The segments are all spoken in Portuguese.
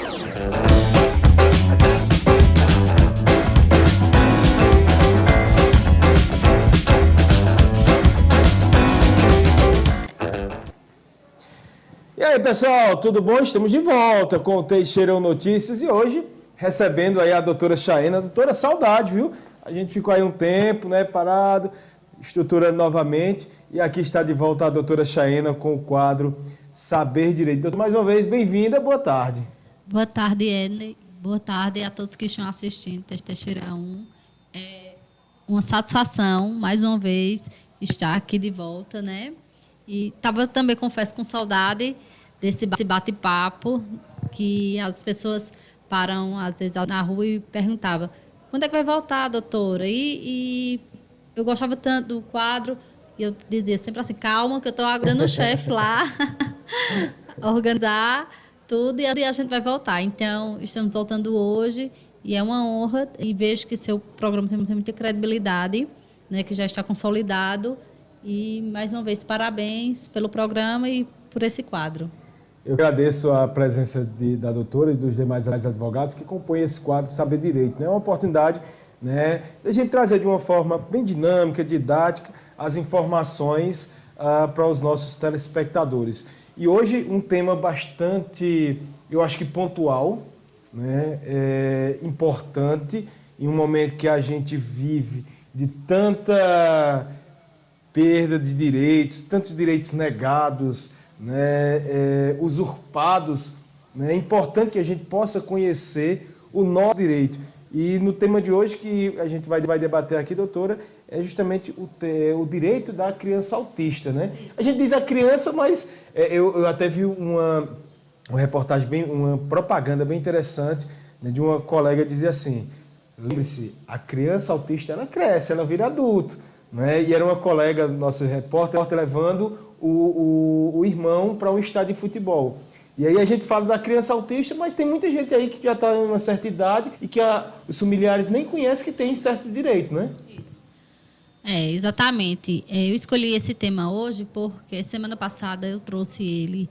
E aí, pessoal, tudo bom? Estamos de volta com o Teixeirão Notícias e hoje recebendo aí a doutora Chaena. Doutora, saudade, viu? A gente ficou aí um tempo, né, parado, estruturando novamente e aqui está de volta a doutora Chaena com o quadro Saber Direito. Doutora, mais uma vez, bem-vinda, boa tarde. Boa tarde, Edney. Boa tarde a todos que estão assistindo Teixeirão. É uma satisfação, mais uma vez, estar aqui de volta, né? E estava também, confesso, com saudade desse bate-papo, que as pessoas param, às vezes, na rua e perguntavam: quando é que vai voltar, doutora? E eu gostava tanto do quadro, e eu dizia sempre assim: calma, que eu estou aguardando o chefe lá, organizar tudo, e a gente vai voltar. Então, estamos voltando hoje, e é uma honra, e vejo que seu programa tem muita credibilidade, né, que já está consolidado. E, mais uma vez, parabéns pelo programa e por esse quadro. Eu agradeço a presença da doutora e dos demais advogados que compõem esse quadro Saber Direito. É uma oportunidade, né, de a gente trazer de uma forma bem dinâmica, didática, as informações para os nossos telespectadores. E hoje um tema bastante, eu acho que pontual, né, importante, em um momento que a gente vive de tanta perda de direitos, tantos direitos negados, né, usurpados. Né? É importante que a gente possa conhecer o nosso direito. E no tema de hoje que a gente vai debater aqui, doutora, é justamente o direito da criança autista. Né? A gente diz a criança, mas eu até vi uma reportagem, uma propaganda bem interessante, né, de uma colega que dizia assim: lembre-se, a criança autista ela cresce, ela vira adulto. Né? E era uma colega, nosso repórter, levando o irmão para um estádio de futebol. E aí a gente fala da criança autista, mas tem muita gente aí que já está em uma certa idade e que os familiares nem conhecem que tem certo direito, né? Isso. Exatamente. Eu escolhi esse tema hoje porque semana passada eu trouxe ele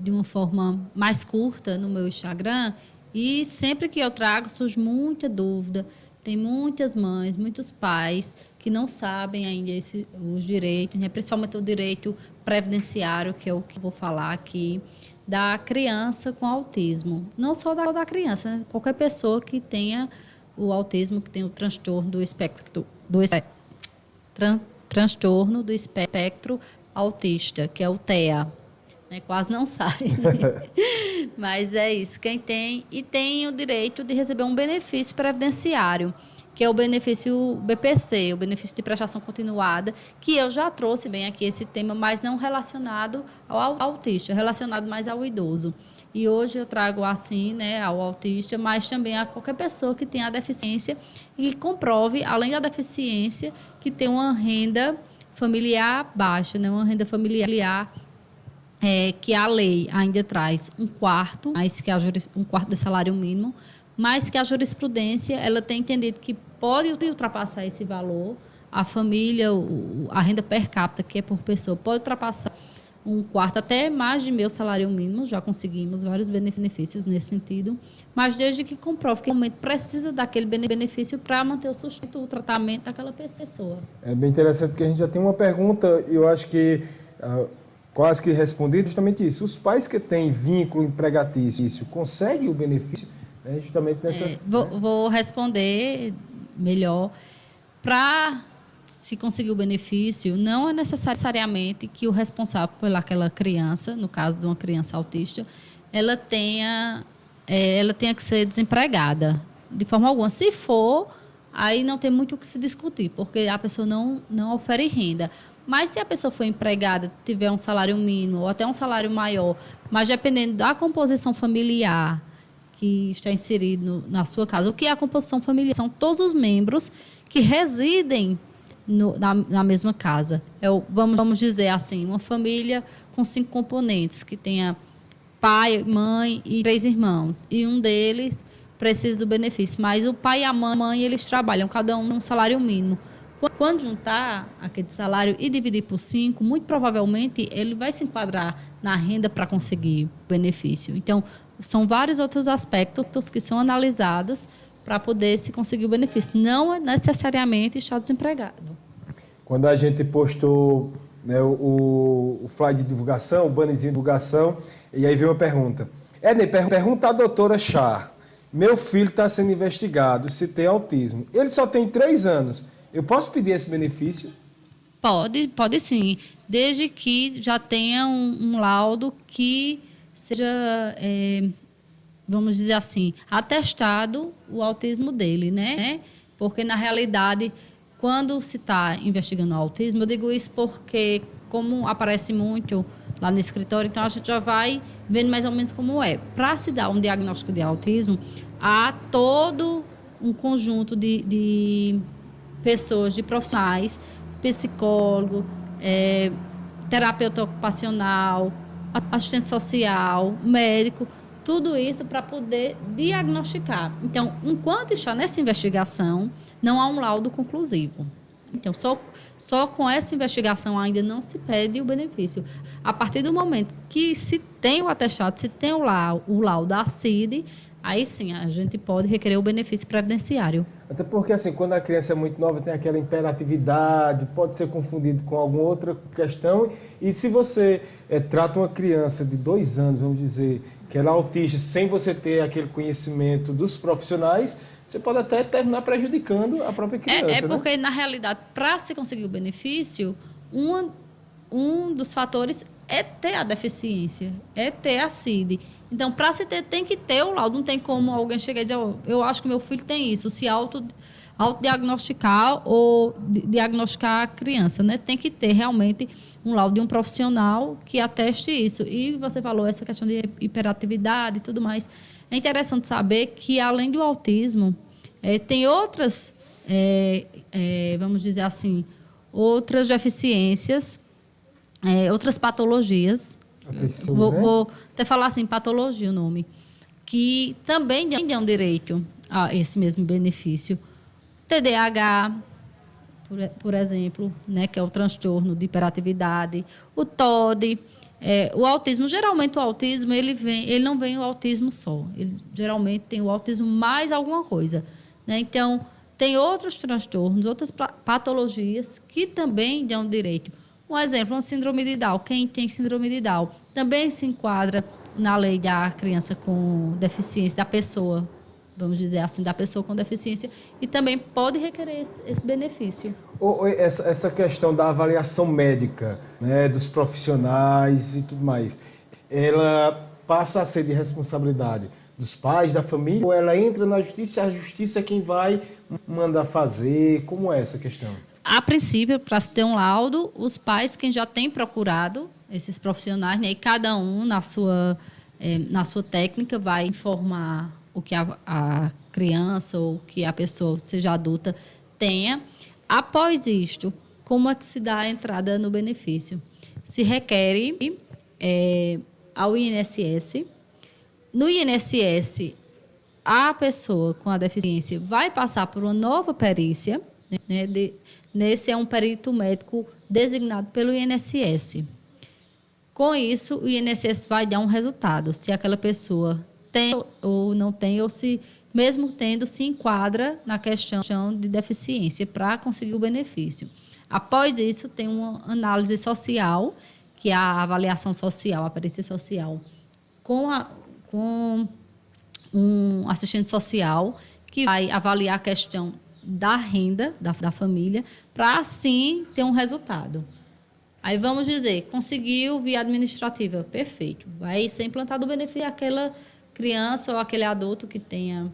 de uma forma mais curta no meu Instagram e sempre que eu trago surge muita dúvida. Tem muitas mães, muitos pais que não sabem ainda os direitos, né? Principalmente o direito previdenciário, que é o que eu vou falar aqui, da criança com autismo. Não só da criança, né? Qualquer pessoa que tenha o autismo, que tem o transtorno do espectro, transtorno do espectro autista, que é o TEA. Quase não sai. Mas é isso. Quem tem, e tem o direito de receber um benefício previdenciário, que é o benefício BPC, o benefício de prestação continuada, que eu já trouxe bem aqui esse tema, mas não relacionado ao autista, relacionado mais ao idoso. E hoje eu trago assim, né, ao autista, mas também a qualquer pessoa que tenha a deficiência e comprove, além da deficiência, que tem uma renda familiar baixa, né, uma renda familiar que a lei ainda traz um quarto do salário mínimo, mas que a jurisprudência ela tem entendido que pode ultrapassar esse valor. A família, a renda per capita, que é por pessoa, pode ultrapassar um quarto, até mais de meu salário mínimo. Já conseguimos vários benefícios nesse sentido, mas desde que comprove que o momento precisa daquele benefício para manter o sustento, o tratamento daquela pessoa. É bem interessante, porque a gente já tem uma pergunta, eu acho que quase que respondido justamente isso. Os pais que têm vínculo empregatício conseguem o benefício? Né, justamente nessa... Vou responder melhor. Para se conseguir o benefício, não é necessariamente que o responsável pelaquela criança, no caso de uma criança autista, ela tenha que ser desempregada, de forma alguma. Se for, aí não tem muito o que se discutir, porque a pessoa não ofere renda. Mas se a pessoa for empregada, tiver um salário mínimo ou até um salário maior, mas dependendo da composição familiar que está inserido na sua casa, o que é a composição familiar? São todos os membros que residem na mesma casa. Vamos dizer assim, uma família com 5 componentes, que tenha pai, mãe e 3 irmãos. E um deles precisa do benefício. Mas o pai e a mãe, eles trabalham, cada um um salário mínimo. Quando juntar aquele salário e dividir por 5, muito provavelmente ele vai se enquadrar na renda para conseguir o benefício. Então, são vários outros aspectos que são analisados para poder se conseguir o benefício. Não é necessariamente estar desempregado. Quando a gente postou, né, o flyer de divulgação, o bannerzinho de divulgação, e aí veio uma pergunta. Pergunta à doutora Char. Meu filho está sendo investigado se tem autismo. Ele só tem 3 anos. Eu posso pedir esse benefício? Pode sim. Desde que já tenha um laudo que seja, vamos dizer assim, atestado o autismo dele, né? Porque, na realidade, quando se está investigando o autismo, eu digo isso porque, como aparece muito lá no escritório, então a gente já vai vendo mais ou menos como é. Para se dar um diagnóstico de autismo, há todo um conjunto de pessoas, de profissionais, psicólogo, terapeuta ocupacional, assistente social, médico, tudo isso para poder diagnosticar. Então, enquanto está nessa investigação, não há um laudo conclusivo. Então, só com essa investigação ainda não se pede o benefício. A partir do momento que se tem o atestado, se tem o laudo da CID, aí sim a gente pode requerer o benefício previdenciário. Até porque, assim, quando a criança é muito nova, tem aquela hiperatividade, pode ser confundido com alguma outra questão. E se você trata uma criança de 2 anos, vamos dizer, que ela é autista, sem você ter aquele conhecimento dos profissionais, você pode até terminar prejudicando a própria criança. Porque, na realidade, para se conseguir o benefício, um dos fatores é ter a deficiência, é ter a CID. Então, para se ter, tem que ter o laudo. Não tem como alguém chegar e dizer, eu acho que meu filho tem isso, se autodiagnosticar ou diagnosticar a criança, né? Tem que ter realmente um laudo de um profissional que ateste isso. E você falou essa questão de hiperatividade e tudo mais. É interessante saber que, além do autismo, tem outras, vamos dizer assim, outras deficiências, outras patologias. Vou até falar assim, patologia o nome, que também dão direito a esse mesmo benefício. TDAH, por exemplo, né, que é o transtorno de hiperatividade, o TOD, o autismo. Geralmente o autismo ele não vem o autismo só, ele geralmente tem o autismo mais alguma coisa, né? Então, tem outros transtornos, outras patologias que também dão direito. Um exemplo, uma síndrome de Down. Quem tem síndrome de Down também se enquadra na lei da criança com deficiência, da pessoa, vamos dizer assim, da pessoa com deficiência, e também pode requerer esse benefício. Essa questão da avaliação médica, né, dos profissionais e tudo mais, ela passa a ser de responsabilidade dos pais, da família, ou ela entra na justiça e a justiça é quem vai mandar fazer? Como é essa questão? A princípio, para se ter um laudo, os pais, quem já tem procurado esses profissionais, né, e cada um na sua técnica vai informar o que a criança ou que a pessoa, seja adulta, tenha. Após isto, como é que se dá a entrada no benefício? Se requer ao INSS. No INSS, a pessoa com a deficiência vai passar por uma nova perícia, né, nesse é um perito médico designado pelo INSS. Com isso, o INSS vai dar um resultado, se aquela pessoa tem ou não tem, ou se, mesmo tendo, se enquadra na questão de deficiência para conseguir o benefício. Após isso, tem uma análise social, que é a avaliação social, a perícia social, com um assistente social, que vai avaliar a questão da renda da família, para assim ter um resultado. Aí vamos dizer, conseguiu via administrativa, perfeito. Vai ser implantado o benefício àquela criança ou aquele adulto que tenha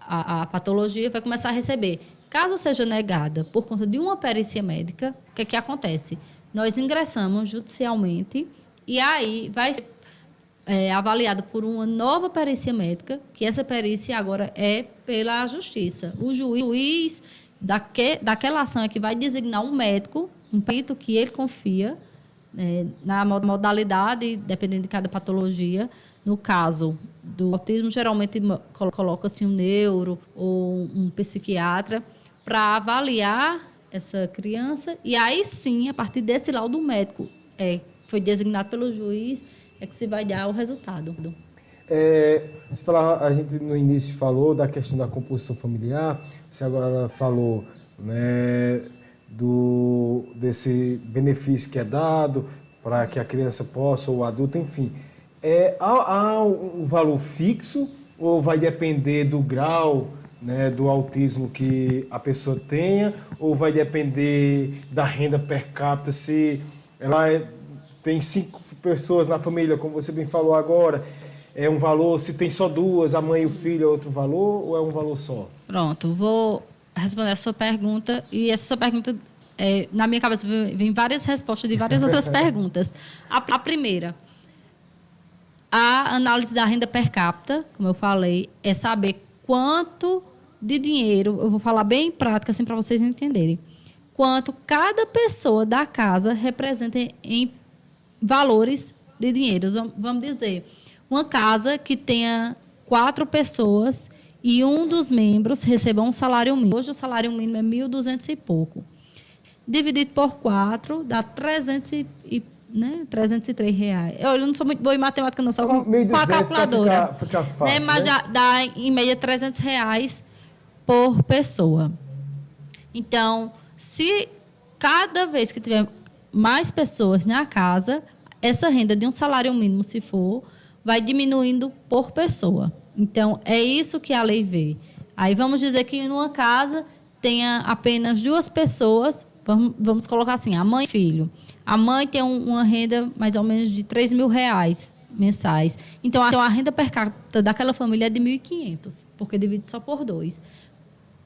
a patologia, vai começar a receber. Caso seja negada por conta de uma perícia médica, o que é que acontece? Nós ingressamos judicialmente e aí vai ser avaliado por uma nova perícia médica, que essa perícia agora é pela justiça. O juiz daquela ação é que vai designar um médico, um perito que ele confia, na modalidade, dependendo de cada patologia. No caso do autismo, geralmente coloca-se um neuro ou um psiquiatra para avaliar essa criança, e aí sim, a partir desse laudo médico, foi designado pelo juiz, é que se vai dar o resultado. Você a gente no início falou da questão da composição familiar, você agora falou, né, desse benefício que é dado para que a criança possa, ou o adulto, enfim. Há um valor fixo ou vai depender do grau, né, do autismo que a pessoa tenha, ou vai depender da renda per capita, se ela tem 5 pessoas na família, como você bem falou agora, é um valor, se tem só 2, a mãe e o filho é outro valor, ou é um valor só? Pronto, vou responder a sua pergunta, e essa sua pergunta, na minha cabeça, vem várias respostas de várias outras perguntas. A primeira, a análise da renda per capita, como eu falei, é saber quanto de dinheiro, eu vou falar bem prática, assim, para vocês entenderem, quanto cada pessoa da casa representa em valores de dinheiro. Vamos dizer, uma casa que tenha 4 pessoas e um dos membros receba um salário mínimo. Hoje o salário mínimo é 1.200 e pouco. Dividido por 4, dá 303 reais. Eu não sou muito boa em matemática, não, só com a calculadora. Fica fácil, né? Mas já dá, em média, 300 reais por pessoa. Então, se cada vez que tiver mais pessoas na casa, essa renda de um salário mínimo, se for, vai diminuindo por pessoa. Então, é isso que a lei vê. Aí, vamos dizer que numa casa tenha apenas 2 pessoas, vamos colocar assim, a mãe e filho. A mãe tem uma renda mais ou menos de 3 mil reais mensais. Então, a renda per capita daquela família é de 1.500, porque divide só por 2.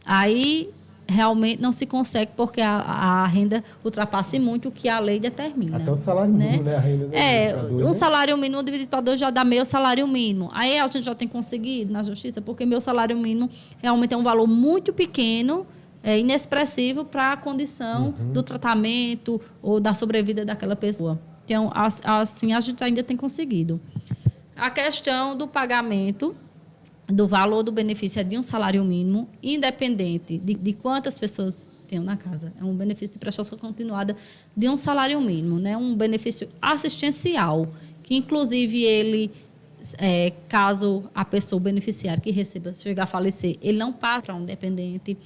Aí, realmente, não se consegue, porque a renda ultrapassa muito o que a lei determina. Até o salário mínimo, né? A renda um salário mínimo dividido para 2 já dá meio salário mínimo. Aí, a gente já tem conseguido na justiça, porque meu salário mínimo realmente é um valor muito pequeno, inexpressivo para a condição do tratamento ou da sobrevida daquela pessoa. Então, assim, a gente ainda tem conseguido. A questão do pagamento do valor do benefício é de um salário mínimo, independente de quantas pessoas tenham na casa. É um benefício de prestação continuada de um salário mínimo, né? Um benefício assistencial, que, inclusive, ele, caso a pessoa, o beneficiário que receba, chegar a falecer, ele não passa para um dependente.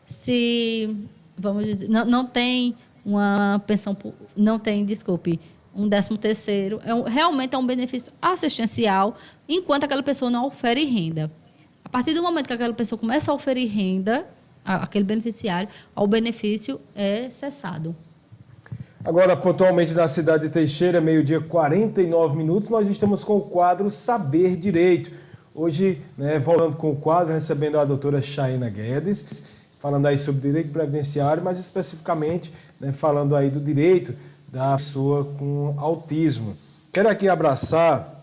Se, vamos dizer, não tem uma pensão, não tem, desculpe, um 13º, realmente é um benefício assistencial, enquanto aquela pessoa não ofere renda. A partir do momento que aquela pessoa começa a oferir renda, aquele beneficiário, o benefício é cessado. Agora, pontualmente na cidade de Teixeira, 12h49, nós estamos com o quadro Saber Direito. Hoje, né, voltando com o quadro, recebendo a doutora Chaina Guedes, falando aí sobre direito previdenciário, mas especificamente, né, falando aí do direito da pessoa com autismo. Quero aqui abraçar,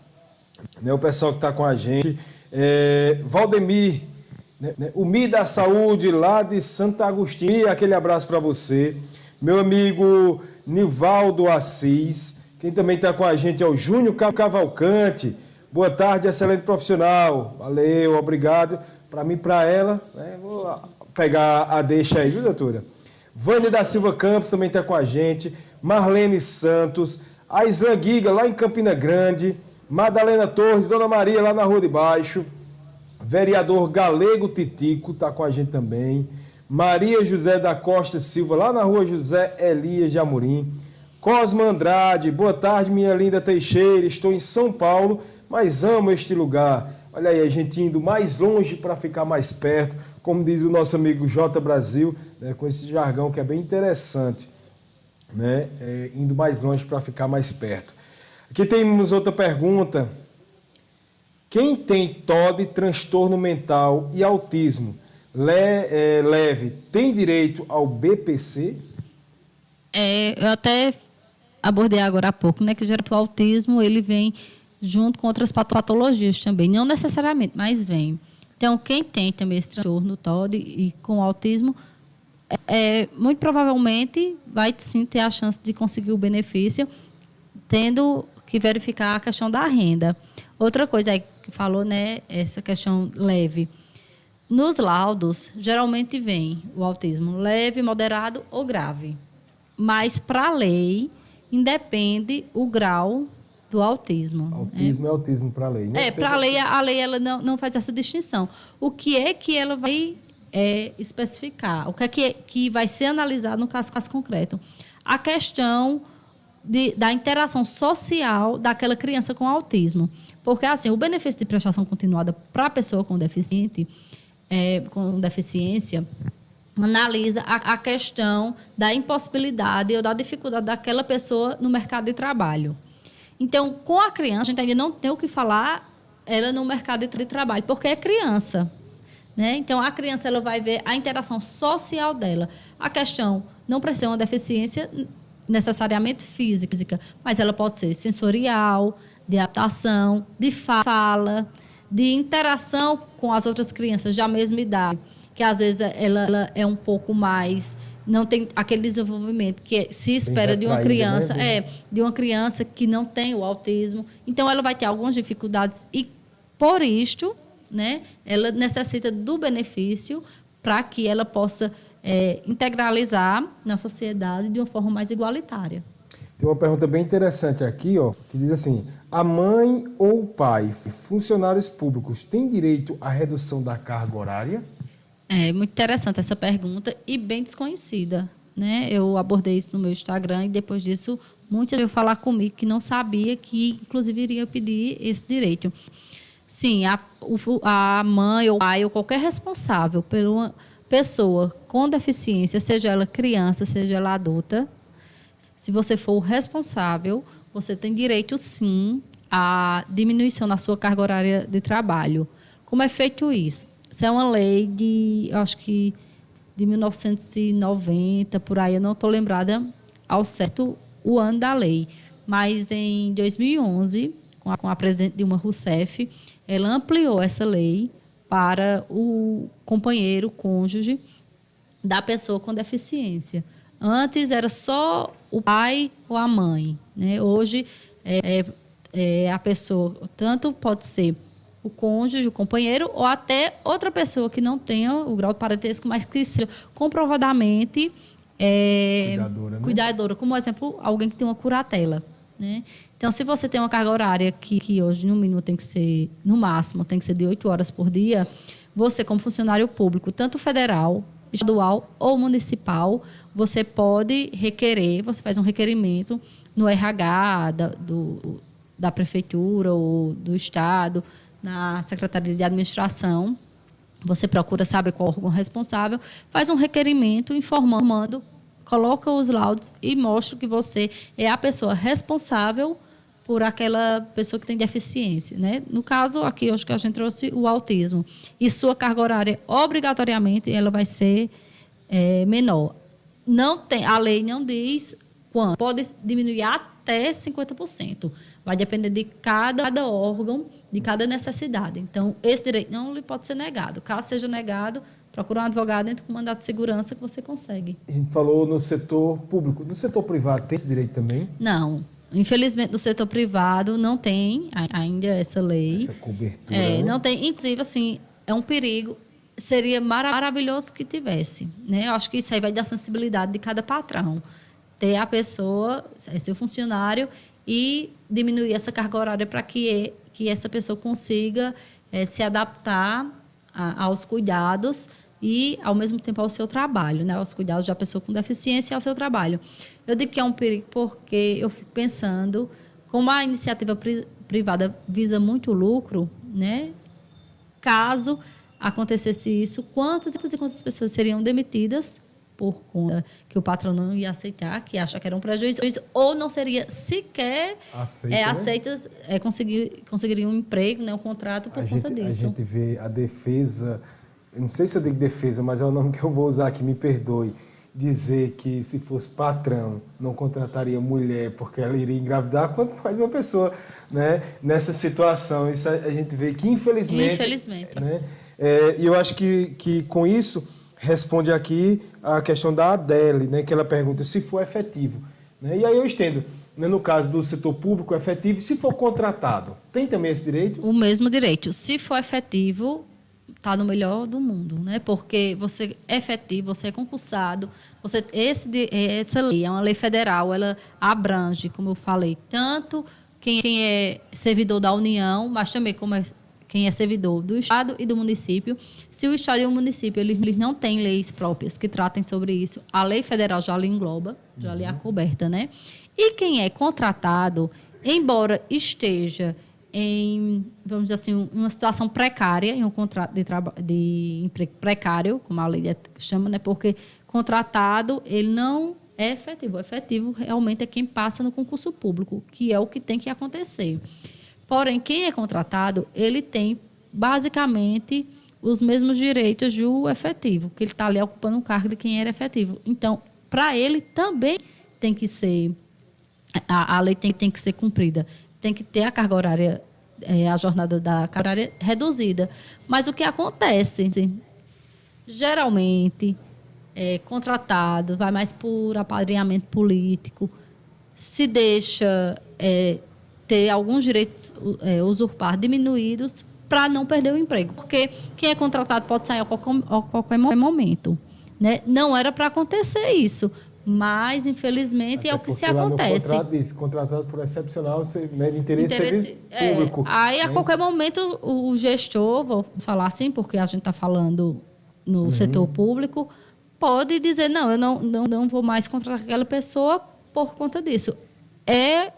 né, o pessoal que está com a gente, Valdemir, né, o Mi da Saúde, lá de Santo Agostinho, aquele abraço para você. Meu amigo Nivaldo Assis, quem também está com a gente é o Júnior Cavalcante. Boa tarde, excelente profissional. Valeu, obrigado. Para mim e para ela, né, vou pegar a deixa aí, viu, doutora? Vânia da Silva Campos também está com a gente. Marlene Santos, a Islan Giga, lá em Campina Grande. Madalena Torres, Dona Maria, lá na Rua de Baixo. Vereador Galego Titico está com a gente também. Maria José da Costa Silva, lá na Rua José Elias de Amorim. Cosma Andrade, boa tarde, minha linda Teixeira. Estou em São Paulo, mas amo este lugar. Olha aí, a gente indo mais longe para ficar mais perto, como diz o nosso amigo J. Brasil, né, com esse jargão que é bem interessante, né, indo mais longe para ficar mais perto. Aqui temos outra pergunta. Quem tem TOD, transtorno mental e autismo leve, tem direito ao BPC? Eu até abordei agora há pouco, né, que o autismo ele vem junto com outras patologias também, não necessariamente, mas vem. Então, quem tem também esse transtorno TOD e com autismo, muito provavelmente vai sim ter a chance de conseguir o benefício, tendo que verificar a questão da renda. Outra coisa aí que falou, né, essa questão leve. Nos laudos, geralmente vem o autismo leve, moderado ou grave. Mas, para a lei, independe o grau do autismo. Autismo é autismo para a lei, né? Para a lei ela não faz essa distinção. O que é que ela vai especificar? O que é que vai ser analisado no caso concreto? A questão da interação social daquela criança com autismo. Porque, assim, o benefício de prestação continuada para a pessoa com deficiência analisa a questão da impossibilidade ou da dificuldade daquela pessoa no mercado de trabalho. Então, com a criança, a gente ainda não tem o que falar ela no mercado de trabalho, porque é criança. Né? Então, a criança ela vai ver a interação social dela. A questão não precisa ser uma deficiência necessariamente física, mas ela pode ser sensorial, de adaptação, de fala, de interação com as outras crianças da mesma idade, que às vezes ela é um pouco mais, não tem aquele desenvolvimento que se espera de uma criança, né? De uma criança que não tem o autismo. Então, ela vai ter algumas dificuldades e, por isto, né, ela necessita do benefício para que ela possa integralizar na sociedade de uma forma mais igualitária. Tem uma pergunta bem interessante aqui, que diz assim: a mãe ou o pai, funcionários públicos, têm direito à redução da carga horária? É muito interessante essa pergunta e bem desconhecida, né? Eu abordei isso no meu Instagram e depois disso muita gente veio falar comigo que não sabia que, inclusive, iria pedir esse direito. Sim, a mãe ou o pai ou qualquer responsável por uma pessoa com deficiência, seja ela criança, seja ela adulta, se você for o responsável, você tem direito, sim, à diminuição na sua carga horária de trabalho. Como é feito isso? Isso é uma lei acho que de 1990, por aí, eu não estou lembrada ao certo o ano da lei. Mas em 2011, com a presidente Dilma Rousseff, ela ampliou essa lei para o companheiro, cônjuge da pessoa com deficiência. Antes era só o pai ou a mãe, né? Hoje a pessoa, tanto pode ser o cônjuge, o companheiro, ou até outra pessoa que não tenha o grau de parentesco, mas que seja comprovadamente cuidadora, como, por exemplo, alguém que tem uma curatela, né? Então, se você tem uma carga horária que hoje, no mínimo, tem que ser, no máximo, tem que ser de 8 horas por dia, você, como funcionário público, tanto federal, estadual ou municipal, você pode requerer, você faz um requerimento no RH da prefeitura ou do estado, na Secretaria de Administração, você procura saber qual é o órgão responsável, faz um requerimento informando, coloca os laudos e mostra que você é a pessoa responsável por aquela pessoa que tem deficiência, né? No caso, aqui, acho que a gente trouxe o autismo. E sua carga horária, obrigatoriamente, ela vai ser menor. A lei não diz quanto. Pode diminuir até 50%. Vai depender de cada órgão, de cada necessidade. Então, esse direito não lhe pode ser negado. Caso seja negado, procura um advogado, entre com mandato de segurança que você consegue. A gente falou no setor público. No setor privado tem esse direito também? Não. Infelizmente, no setor privado não tem ainda essa lei. Essa cobertura, né? Não tem. Inclusive, assim, é um perigo. Seria maravilhoso que tivesse, né? Eu acho que isso aí vai da sensibilidade de cada patrão. Ter a pessoa, seu funcionário, e diminuir essa carga horária para que essa pessoa consiga se adaptar aos cuidados e, ao mesmo tempo, ao seu trabalho, né? Aos cuidados da pessoa com deficiência e ao seu trabalho. Eu digo que é um perigo porque eu fico pensando, como a iniciativa privada visa muito lucro, né? Caso acontecesse isso, quantas e quantas pessoas seriam demitidas por conta que o patrão não ia aceitar, que acha que era um prejuízo, ou não seria sequer aceita, conseguiria um emprego, né, um contrato por conta disso. A gente vê a defesa, eu não sei se eu digo defesa, mas é o nome que eu vou usar aqui, me perdoe, dizer que se fosse patrão não contrataria mulher porque ela iria engravidar, quanto mais uma pessoa, né, nessa situação. Isso a gente vê que, infelizmente. Né, e eu acho que com isso responde aqui a questão da Adele, né, que ela pergunta se for efetivo. Né, e aí eu estendo, né, no caso do setor público efetivo, se for contratado, tem também esse direito? O mesmo direito. Se for efetivo, está no melhor do mundo, né? Porque você é efetivo, você é concursado, essa lei é uma lei federal, ela abrange, como eu falei, tanto quem é servidor da União, mas também quem é servidor do Estado e do município. Se o Estado e o município eles não têm leis próprias que tratem sobre isso, a lei federal já lhe engloba, já lhe é coberta, né? E quem é contratado, embora esteja em, vamos dizer assim, uma situação precária, em um contrato de emprego precário, como a lei chama, né? Porque contratado, ele não é efetivo. O efetivo realmente é quem passa no concurso público, que é o que tem que acontecer. Porém, quem é contratado, ele tem, basicamente, os mesmos direitos do efetivo, que ele está ali ocupando um cargo de quem era efetivo. Então, para ele também tem que ser, a lei tem que ser cumprida. Tem que ter a carga horária, a jornada da carga horária reduzida. Mas o que acontece? Geralmente, contratado, vai mais por apadrinhamento político, se deixa ter alguns direitos usurpados, diminuídos, para não perder o emprego. Porque quem é contratado pode sair a qualquer momento, né? Não era para acontecer isso, mas, infelizmente, até é o que se lá acontece. No contrato diz, contratado por excepcional, de interesse público. Aí, a qualquer momento, o gestor, vou falar assim, porque a gente está falando no setor público, pode dizer, não, eu não vou mais contratar aquela pessoa por conta disso.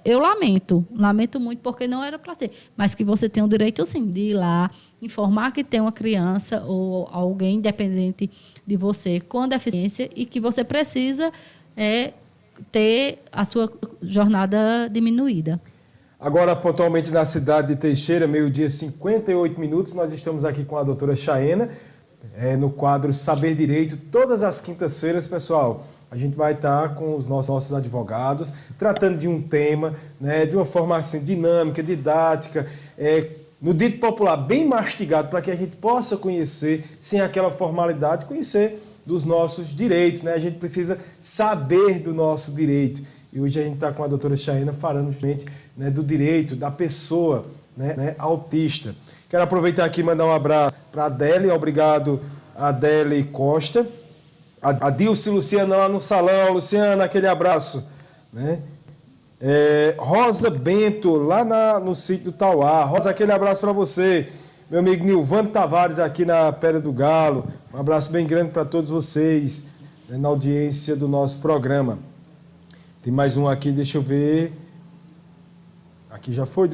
Eu lamento muito, porque não era para ser. Mas que você tem o direito, sim, de ir lá, informar que tem uma criança ou alguém independente de você com deficiência e que você precisa ter a sua jornada diminuída. Agora, pontualmente na cidade de Teixeira, 12h58, nós estamos aqui com a doutora Chaena, no quadro Saber Direito, todas as quintas-feiras, pessoal. A gente vai estar com os nossos advogados, tratando de um tema, né, de uma forma assim, dinâmica, didática, no dito popular, bem mastigado, para que a gente possa conhecer, sem aquela formalidade, conhecer dos nossos direitos. Né? A gente precisa saber do nosso direito. E hoje a gente está com a doutora Chaena falando justamente, né, do direito da pessoa, né, autista. Quero aproveitar aqui e mandar um abraço para a Adele, obrigado Adele Costa. A Dilce Luciana lá no salão. Luciana, aquele abraço. Né? Rosa Bento, lá no sítio do Tauá. Rosa, aquele abraço para você. Meu amigo Nilvando Tavares, aqui na Pedra do Galo. Um abraço bem grande para todos vocês, né, na audiência do nosso programa. Tem mais um aqui, deixa eu ver. Aqui já foi.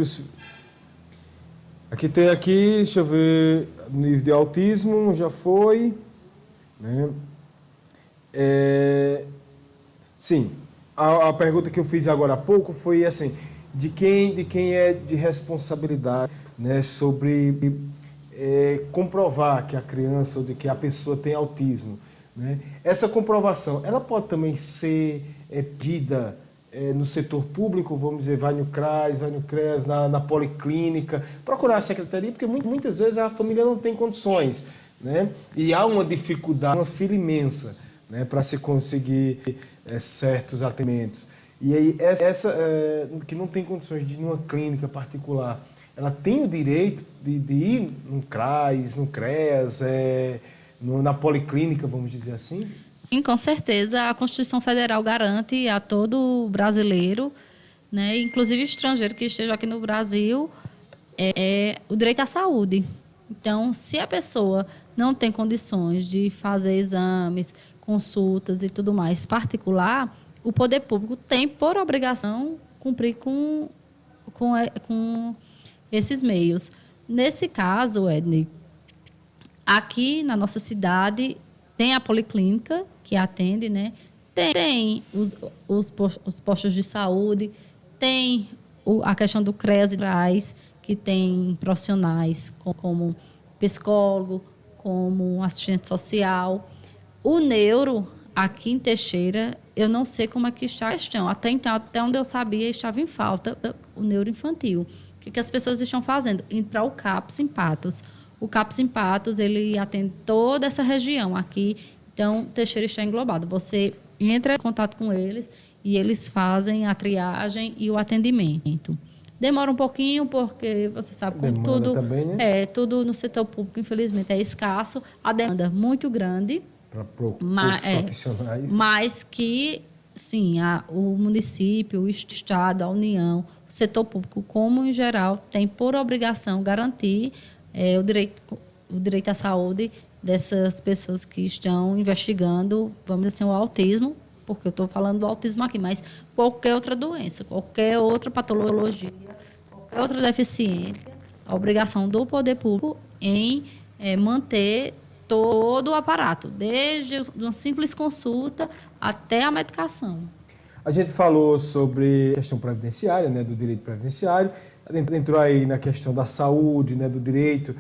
Aqui tem deixa eu ver. Nível de autismo, já foi. Né? Sim, a pergunta que eu fiz agora há pouco foi assim, de quem é de responsabilidade, né, sobre comprovar que a criança ou de que a pessoa tem autismo. Né? Essa comprovação, ela pode também ser pedida no setor público, vamos dizer, vai no CRAS, vai no CREAS, na policlínica, procurar a secretaria, porque muitas vezes a família não tem condições, né? E há uma dificuldade, uma fila imensa, né, para se conseguir certos atendimentos. E aí, essa que não tem condições de ir numa clínica particular, ela tem o direito de ir no CRAS, no CREAS, na policlínica, vamos dizer assim? Sim, com certeza. A Constituição Federal garante a todo brasileiro, né, inclusive estrangeiro que esteja aqui no Brasil, o direito à saúde. Então, se a pessoa não tem condições de fazer exames, consultas e tudo mais particular, o poder público tem por obrigação cumprir com esses meios. Nesse caso, Edney, aqui na nossa cidade tem a policlínica que atende, né? Tem os postos de saúde, tem a questão do CREAS e CRAS, que tem profissionais como psicólogo, como assistente social. O neuro, aqui em Teixeira, eu não sei como é que está a questão. Até então, até onde eu sabia, estava em falta o neuro infantil. O que as pessoas estão fazendo? Indo para o CAPS em Patos. O CAPS em Patos, ele atende toda essa região aqui. Então, Teixeira está englobado. Você entra em contato com eles e eles fazem a triagem e o atendimento. Demora um pouquinho, porque você sabe como Demanda tudo, também, né? tudo no setor público, infelizmente, é escasso, a demanda é muito grande, Para poucos mas, profissionais. mas que, sim, o município, o Estado, a União, o setor público, como em geral, tem por obrigação garantir o direito à saúde dessas pessoas que estão investigando, vamos dizer assim, o autismo, porque eu estou falando do autismo aqui, mas qualquer outra doença, qualquer outra patologia, qualquer outra deficiência, a obrigação do poder público em manter todo o aparato, desde uma simples consulta até a medicação. A gente falou sobre a questão previdenciária, né, do direito previdenciário, entrou aí na questão da saúde, né, do direito.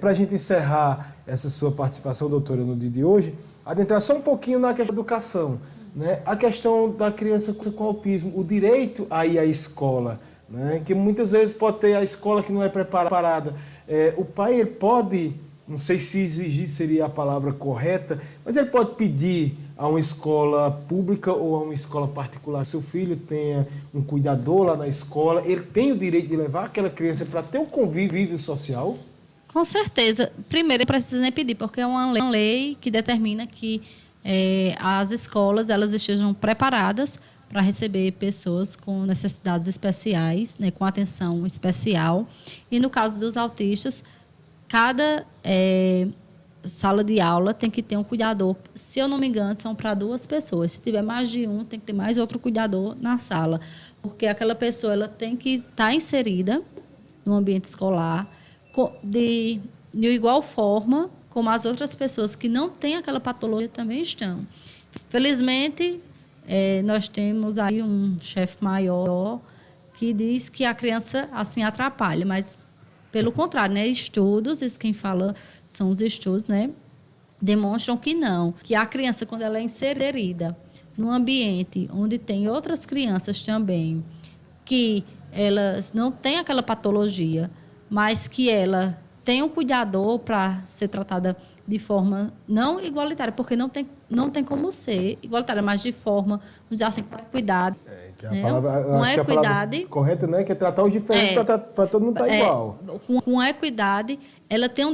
Para a gente encerrar essa sua participação, doutora, no dia de hoje, adentrar só um pouquinho na questão da educação, né, a questão da criança com autismo, o direito a ir à escola, né, que muitas vezes pode ter a escola que não é preparada. O pai ele pode, não sei se exigir seria a palavra correta, mas ele pode pedir a uma escola pública ou a uma escola particular. Seu filho tenha um cuidador lá na escola, ele tem o direito de levar aquela criança para ter um convívio social? Com certeza. Primeiro, não precisa nem pedir, porque é uma lei que determina que as escolas elas estejam preparadas para receber pessoas com necessidades especiais, né, com atenção especial. E no caso dos autistas, cada sala de aula tem que ter um cuidador. Se eu não me engano, são para 2 pessoas. Se tiver mais de um, tem que ter mais outro cuidador na sala. Porque aquela pessoa ela tem que estar inserida no ambiente escolar de igual forma como as outras pessoas que não têm aquela patologia também estão. Felizmente, nós temos aí um chefe maior que diz que a criança assim atrapalha, mas pelo contrário, né? Estudos, isso quem fala são os estudos, né? Demonstram que não, que a criança, quando ela é inserida num ambiente onde tem outras crianças também, que elas não têm aquela patologia, mas que ela tem um cuidador para ser tratada de forma não igualitária, porque não tem como ser igualitária, mas de forma, vamos dizer assim, com equidade. Uma equidade correta, né? Que é tratar os diferentes para todo mundo estar igual. Com equidade, ela tem um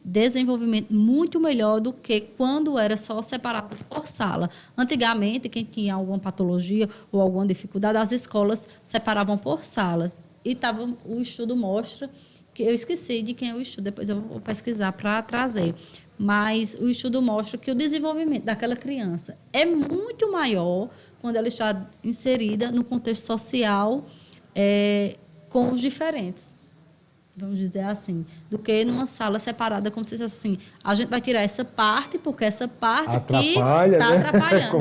desenvolvimento muito melhor do que quando era só separadas por sala. Antigamente, quem tinha alguma patologia ou alguma dificuldade, as escolas separavam por salas. E o estudo mostra, que eu esqueci de quem é o estudo, depois eu vou pesquisar para trazer. Mas o estudo mostra que o desenvolvimento daquela criança é muito maior quando ela está inserida no contexto social com os diferentes, vamos dizer assim, do que numa sala separada, como se fosse assim, a gente vai tirar essa parte, porque essa parte atrapalha, está né? atrapalhando.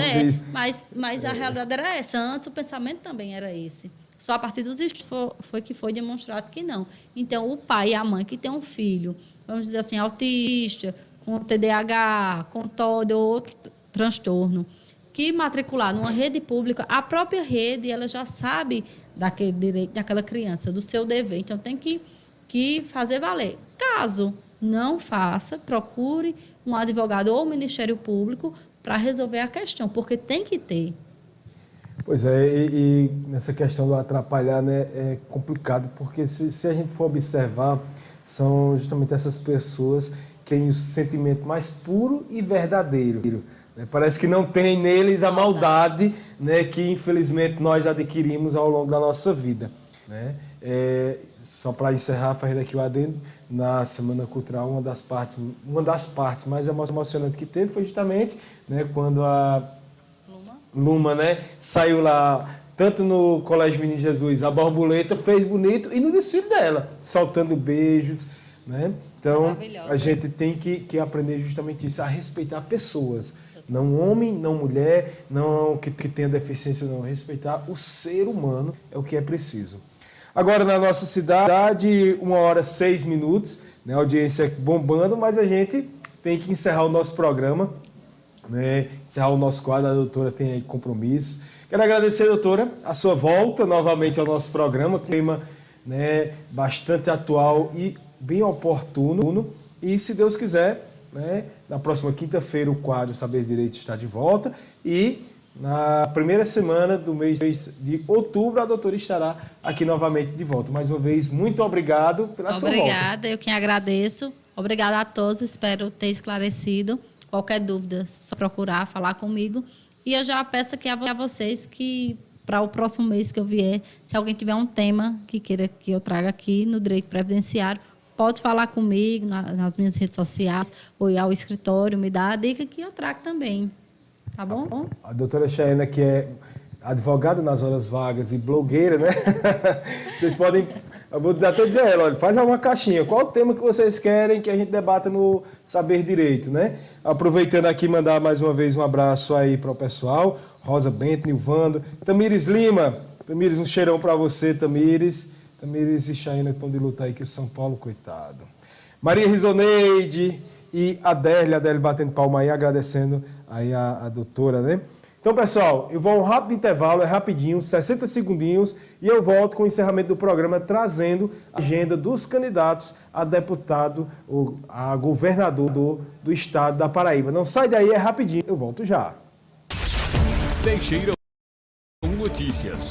Mas a realidade era essa. Antes o pensamento também era esse. Só a partir dos estudos foi demonstrado que não. Então, o pai e a mãe que tem um filho, vamos dizer assim, autista, com TDAH, com TOD ou outro transtorno, que matricular numa rede pública, a própria rede ela já sabe daquele direito daquela criança, do seu dever. Então, tem que fazer valer. Caso não faça, procure um advogado ou o Ministério Público para resolver a questão, porque tem que ter. Pois é, e nessa questão do atrapalhar, né, é complicado, porque se a gente for observar, são justamente essas pessoas que têm o sentimento mais puro e verdadeiro. Né? Parece que não tem neles a maldade, né, que infelizmente nós adquirimos ao longo da nossa vida. Né? Só para encerrar, fazendo aqui o adendo, na Semana Cultural, uma das partes mais emocionantes que teve foi justamente, né, quando a Luma, né, saiu lá, tanto no Colégio Menino Jesus, a borboleta fez bonito, e no desfile dela, soltando beijos, né? Então, a gente tem que aprender justamente isso, a respeitar pessoas, não homem, não mulher, não que tenha deficiência, não, respeitar o ser humano é o que é preciso. Agora, na nossa cidade, 1h06, né, a audiência bombando, mas a gente tem que encerrar o nosso programa, né, encerrar o nosso quadro. A doutora tem aí compromissos. Quero agradecer, doutora, a sua volta novamente ao nosso programa, clima, né, bastante atual e bem oportuno. E, se Deus quiser, né, na próxima quinta-feira o quadro Saber Direito está de volta e Na primeira semana do mês de outubro, a doutora estará aqui novamente de volta. Mais uma vez, muito obrigado pela sua volta. Obrigada, eu que agradeço. Obrigada a todos, espero ter esclarecido. Qualquer dúvida, só procurar, falar comigo. E eu já peço aqui a vocês que, para o próximo mês que eu vier, se alguém tiver um tema que queira que eu traga aqui no Direito Previdenciário, pode falar comigo nas minhas redes sociais, ou ir ao escritório, me dar a dica que eu trago também. Tá bom? A doutora Chayana, que é advogada nas horas vagas e blogueira, né? Vocês podem... Eu vou até dizer a ela, olha, faz lá uma caixinha. Qual o tema que vocês querem que a gente debata no Saber Direito, né? Aproveitando aqui, mandar mais uma vez um abraço aí para o pessoal. Rosa Bento, Nilvando. Tamires Lima. Tamires, um cheirão para você, Tamires. Tamires e Chayana estão de luta aí, que o São Paulo, coitado. Maria Risoneide e Adélia batendo palma aí, agradecendo aí a doutora, né? Então, pessoal, eu vou a um rápido intervalo, é rapidinho, 60 segundinhos, e eu volto com o encerramento do programa, trazendo a agenda dos candidatos a deputado ou a governador do estado da Paraíba. Não sai daí, é rapidinho, eu volto já. Teixeira Notícias.